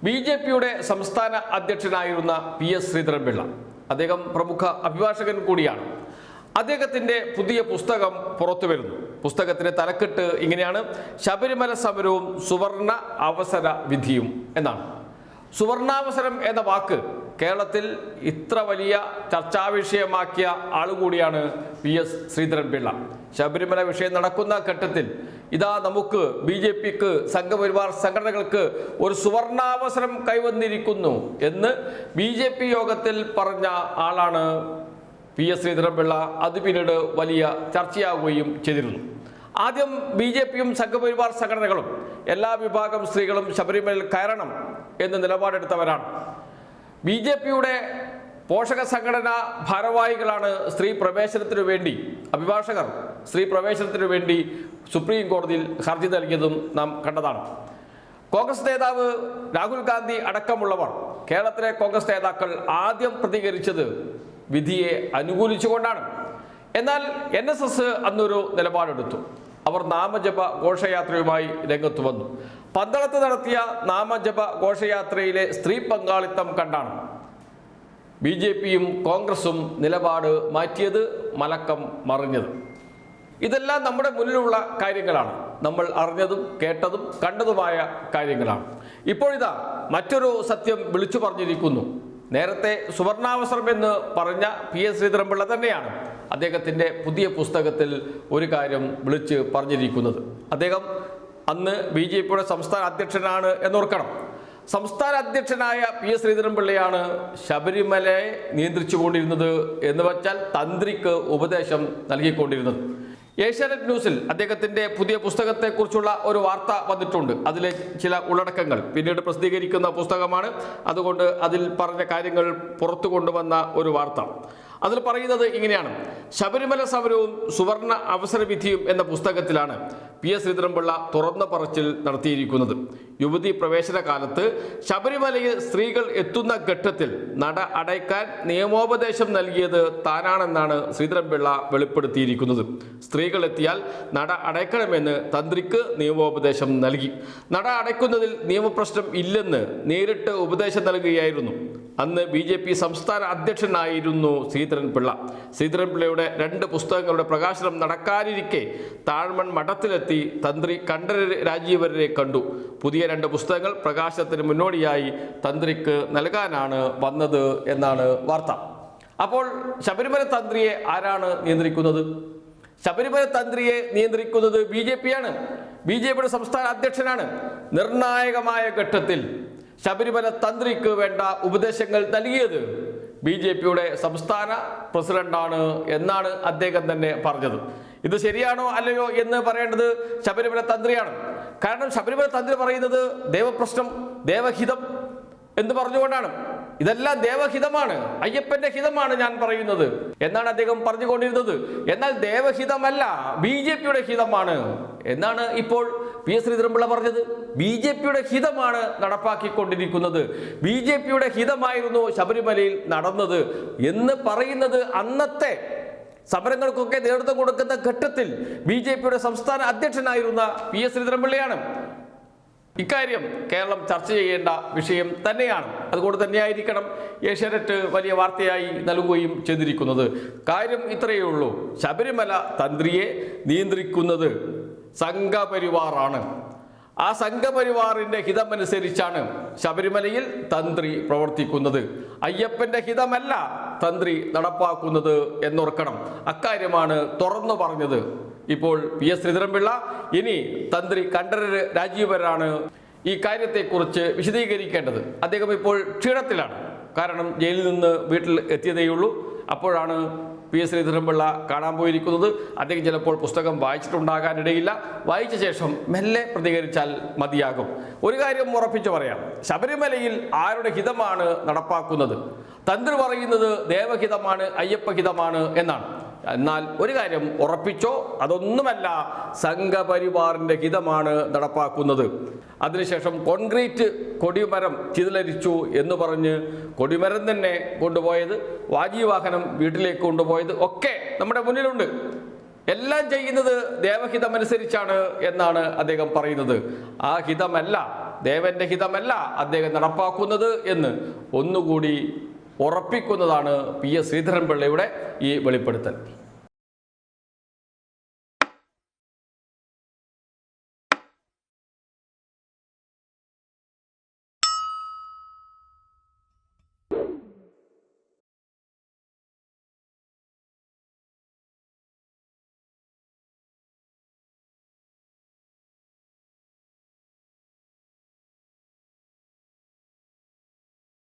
ബി.ജെ.പിയുടെ സംസ്ഥാന അധ്യക്ഷനായിരുന്ന പി.എസ്. ശ്രീധരൻപിള്ള, അദ്ദേഹം പ്രമുഖ അഭിഭാഷകൻ കൂടിയാണ്. അദ്ദേഹത്തിൻ്റെ പുതിയ പുസ്തകം പുറത്തു വരുന്നു. പുസ്തകത്തിൻ്റെ തലക്കെട്ട് ഇങ്ങനെയാണ്: ശബരിമല സമരവും സുവർണ അവസര വിധിയും എന്നാണ്. സുവർണാവസരം എന്ന വാക്ക് കേരളത്തിൽ ഇത്ര വലിയ ചർച്ചാ വിഷയമാക്കിയ ആളുകൂടിയാണ് പി.എസ്. ശ്രീധരൻപിള്ള. ശബരിമല വിഷയം നടക്കുന്ന ഘട്ടത്തിൽ ഇതാ നമുക്ക് ബി.ജെ.പിക്ക് സംഘപരിവാർ സംഘടനകൾക്ക് ഒരു സുവർണാവസരം കൈവന്നിരിക്കുന്നു എന്ന് ബി.ജെ.പി യോഗത്തിൽ പറഞ്ഞ ആളാണ് പി.എസ്. ശ്രീധരൻപിള്ള. അത് പിന്നീട് വലിയ ചർച്ചയാവുകയും ചെയ്തിരുന്നു. ആദ്യം ബി.ജെ.പിയും സംഘപരിവാർ സംഘടനകളും എല്ലാ വിഭാഗം സ്ത്രീകളും ശബരിമലയിൽ കയറണം എന്ന് നിലപാടെടുത്തവരാണ്. ബി.ജെ.പിയുടെ പോഷക സംഘടനാ ഭാരവാഹികളാണ് സ്ത്രീ പ്രവേശനത്തിനു വേണ്ടി, അഭിഭാഷകർ സ്ത്രീ പ്രവേശനത്തിനു വേണ്ടി സുപ്രീം കോടതിയിൽ ഹർജി നൽകിയതും നാം കണ്ടതാണ്. കോൺഗ്രസ് നേതാവ് രാഹുൽ ഗാന്ധി അടക്കമുള്ളവർ, കേരളത്തിലെ കോൺഗ്രസ് നേതാക്കൾ ആദ്യം പ്രതികരിച്ചത് വിധിയെ അനുകൂലിച്ചുകൊണ്ടാണ്. എന്നാൽ NSS അന്നൊരു നിലപാടെടുത്തു. അവർ നാമജപ ഘോഷയാത്രയുമായി രംഗത്ത് വന്നു. പന്തളത്ത് നടത്തിയ നാമജപ ഘോഷയാത്രയിലെ സ്ത്രീ പങ്കാളിത്തം കണ്ടാണ് ബി.ജെ.പിയും കോൺഗ്രസും നിലപാട് മാറ്റിയത്, മലക്കം മറിഞ്ഞത്. ഇതെല്ലാം നമ്മുടെ മുന്നിലുള്ള കാര്യങ്ങളാണ്. നമ്മൾ അറിഞ്ഞതും കേട്ടതും കണ്ടതുമായ കാര്യങ്ങളാണ്. ഇപ്പോഴിതാ മറ്റൊരു സത്യം വിളിച്ചു പറഞ്ഞിരിക്കുന്നു. നേരത്തെ സുവർണാവസരം എന്ന് പറഞ്ഞ പി.എസ്. ശ്രീധരൻപിള്ള തന്നെയാണ് അദ്ദേഹത്തിൻ്റെ പുതിയ പുസ്തകത്തിൽ ഒരു കാര്യം വിളിച്ച് പറഞ്ഞിരിക്കുന്നത്. അദ്ദേഹം അന്ന് ബി.ജെ.പിയുടെ സംസ്ഥാന അധ്യക്ഷനാണ് എന്നോർക്കണം. സംസ്ഥാന അധ്യക്ഷനായ പി.എസ്. ശ്രീധരൻപിള്ളയാണ് ശബരിമലയെ നിയന്ത്രിച്ചുകൊണ്ടിരുന്നത്, എന്ന് വച്ചാൽ തന്ത്രിക്ക് ഉപദേശം നൽകിക്കൊണ്ടിരുന്നത്. ഏഷ്യാനെറ്റ് ന്യൂസിൽ അദ്ദേഹത്തിൻ്റെ പുതിയ പുസ്തകത്തെക്കുറിച്ചുള്ള ഒരു വാർത്ത വന്നിട്ടുണ്ട്. അതിലെ ചില ഉള്ളടക്കങ്ങൾ പിന്നീട് പ്രസിദ്ധീകരിക്കുന്ന പുസ്തകമാണ്. അതുകൊണ്ട് അതിൽ പറഞ്ഞ കാര്യങ്ങൾ പുറത്തു കൊണ്ടുവന്ന ഒരു വാർത്ത. അതിൽ പറയുന്നത് ഇങ്ങനെയാണ്: ശബരിമല സമരവും സുവർണ അവസര വിധിയും എന്ന പുസ്തകത്തിലാണ് പി.എസ്. ശ്രീധരൻപിള്ള തുറന്ന പറച്ചിൽ നടത്തിയിരിക്കുന്നത്. യുവതി പ്രവേശന കാലത്ത് ശബരിമലയിൽ സ്ത്രീകൾ എത്തുന്ന ഘട്ടത്തിൽ നട അടയ്ക്കാൻ നിയമോപദേശം നൽകിയത് താനാണെന്നാണ് ശ്രീധരൻപിള്ള വെളിപ്പെടുത്തിയിരിക്കുന്നത്. സ്ത്രീകൾ എത്തിയാൽ നട അടയ്ക്കണമെന്ന് തന്ത്രിക്ക് നിയമോപദേശം നൽകി. നട അടയ്ക്കുന്നതിൽ നിയമപ്രശ്നം ഇല്ലെന്ന് നേരിട്ട് ഉപദേശം നൽകുകയായിരുന്നു. അന്ന് ബി.ജെ.പി സംസ്ഥാന അധ്യക്ഷനായിരുന്നു ശ്രീധരൻപിള്ള. ശ്രീധരൻപിള്ളയുടെ 2 പുസ്തകങ്ങളുടെ പ്രകാശനം നടക്കാനിരിക്കെ താഴ്മൺ മഠത്തിലെത്തി തന്ത്രി കണ്ഠരര് രാജീവരരെ കണ്ടു. പുതിയ 2 പുസ്തകങ്ങൾ പ്രകാശനത്തിന് മുന്നോടിയായി തന്ത്രിക്ക് നൽകാനാണ് വന്നത് എന്നാണ് വാർത്ത. അപ്പോൾ ശബരിമല തന്ത്രിയെ ആരാണ് നിയന്ത്രിക്കുന്നത്? ശബരിമല തന്ത്രിയെ നിയന്ത്രിക്കുന്നത് ബി.ജെ.പിയാണ്. ബി.ജെ.പിയുടെ സംസ്ഥാന അധ്യക്ഷനാണ്. നിർണായകമായ ഘട്ടത്തിൽ ശബരിമല തന്ത്രിക്ക് വേണ്ട ഉപദേശങ്ങൾ നൽകിയത് ബി.ജെ.പിയുടെ സംസ്ഥാന പ്രസിഡന്റാണ് എന്നാണ് അദ്ദേഹം തന്നെ പറഞ്ഞത്. ഇത് ശരിയാണോ അല്ലയോ എന്ന് പറയേണ്ടത് ശബരിമല തന്ത്രിയാണ്. കാരണം ശബരിമല തന്ത്രി പറയുന്നത് ദേവപ്രശ്നം, ദേവഹിതം എന്ന് പറഞ്ഞുകൊണ്ടാണ്. ഇതെല്ലാം ദേവഹിതമാണ്, അയ്യപ്പന്റെ ഹിതമാണ് ഞാൻ പറയുന്നത് എന്നാണ് അദ്ദേഹം പറഞ്ഞുകൊണ്ടിരുന്നത്. എന്നാൽ ദേവഹിതമല്ല, ബി.ജെ.പിയുടെ ഹിതമാണ് എന്നാണ് ഇപ്പോൾ പി.എസ്. ശ്രീധരൻപിള്ള പറഞ്ഞത്. ബി.ജെ.പിയുടെ ഹിതമാണ് നടപ്പാക്കിക്കൊണ്ടിരിക്കുന്നത്. ബി.ജെ.പിയുടെ ഹിതമായിരുന്നു ശബരിമലയിൽ നടന്നത് എന്ന് പറയുന്നത് അന്നത്തെ സമരങ്ങൾക്കൊക്കെ നേതൃത്വം കൊടുക്കുന്ന ഘട്ടത്തിൽ ബി.ജെ.പിയുടെ സംസ്ഥാന അധ്യക്ഷനായിരുന്ന പി.എസ്. ശ്രീധരൻപിള്ളയാണ്. ഇക്കാര്യം കേരളം ചർച്ച ചെയ്യേണ്ട വിഷയം തന്നെയാണ്. അതുകൊണ്ട് തന്നെയായിരിക്കണം ഏഷ്യാനെറ്റ് വലിയ വാർത്തയായി നൽകുകയും ചെയ്തിരിക്കുന്നത്. കാര്യം ഇത്രയേ ഉള്ളൂ: ശബരിമല തന്ത്രിയെ നിയന്ത്രിക്കുന്നത് സംഘപരിവാറാണ്. ആ സംഘപരിവാറിന്റെ ഹിതമനുസരിച്ചാണ് ശബരിമലയിൽ തന്ത്രി പ്രവർത്തിക്കുന്നത്. അയ്യപ്പന്റെ ഹിതമല്ല തന്ത്രി നടപ്പാക്കുന്നത് എന്നോർക്കണം. അക്കാര്യമാണ് തുറന്നു പറഞ്ഞത് ഇപ്പോൾ പി.എസ്. ശ്രീധരൻപിള്ള. ഇനി തന്ത്രി കണ്ഠരര് രാജീവരാണ് ഈ കാര്യത്തെക്കുറിച്ച് വിശദീകരിക്കേണ്ടത്. അദ്ദേഹം ഇപ്പോൾ ക്ഷീണത്തിലാണ്. കാരണം ജയിലിൽ നിന്ന് വീട്ടിൽ എത്തിയതേയുള്ളൂ. അപ്പോഴാണ് പി.എസ്. ശ്രീധരൻപിള്ള കാണാൻ പോയിരിക്കുന്നത്. അദ്ദേഹം ചിലപ്പോൾ പുസ്തകം വായിച്ചിട്ടുണ്ടാകാനിടയില്ല. വായിച്ച ശേഷം മെല്ലെ പ്രതികരിച്ചാൽ മതിയാകും. ഒരു കാര്യം ഉറപ്പിച്ചു പറയാം: ശബരിമലയിൽ ആരുടെ ഹിതമാണ് നടപ്പാക്കുന്നത്? തന്ത്രി പറയുന്നത് ദേവഹിതമാണ്, അയ്യപ്പഹിതമാണ് എന്നാണ്. എന്നാൽ ഒരു കാര്യം ഉറപ്പിച്ചോ, അതൊന്നുമല്ല സംഘപരിവാറിന്റെ ഹിതമാണ് നടപ്പാക്കുന്നത്. അതിനുശേഷം കോൺക്രീറ്റ് കൊടിമരം ചിതലരിച്ചു എന്ന് പറഞ്ഞ് കൊടിമരം തന്നെ കൊണ്ടുപോയത്, വാജീവാഹനം വീട്ടിലേക്ക് കൊണ്ടുപോയത് ഒക്കെ നമ്മുടെ മുന്നിലുണ്ട്. എല്ലാം ചെയ്യുന്നത് ദേവഹിതമനുസരിച്ചാണ് എന്നാണ് അദ്ദേഹം പറയുന്നത്. ആ ഹിതമല്ല ദേവന്റെ ഹിതമല്ല അദ്ദേഹം നടപ്പാക്കുന്നത് എന്ന് ഒന്നുകൂടി ഉറപ്പിക്കുന്നതാണ് പി എസ് ശ്രീധരൻപിള്ളയുടെ ഈ വെളിപ്പെടുത്തൽ.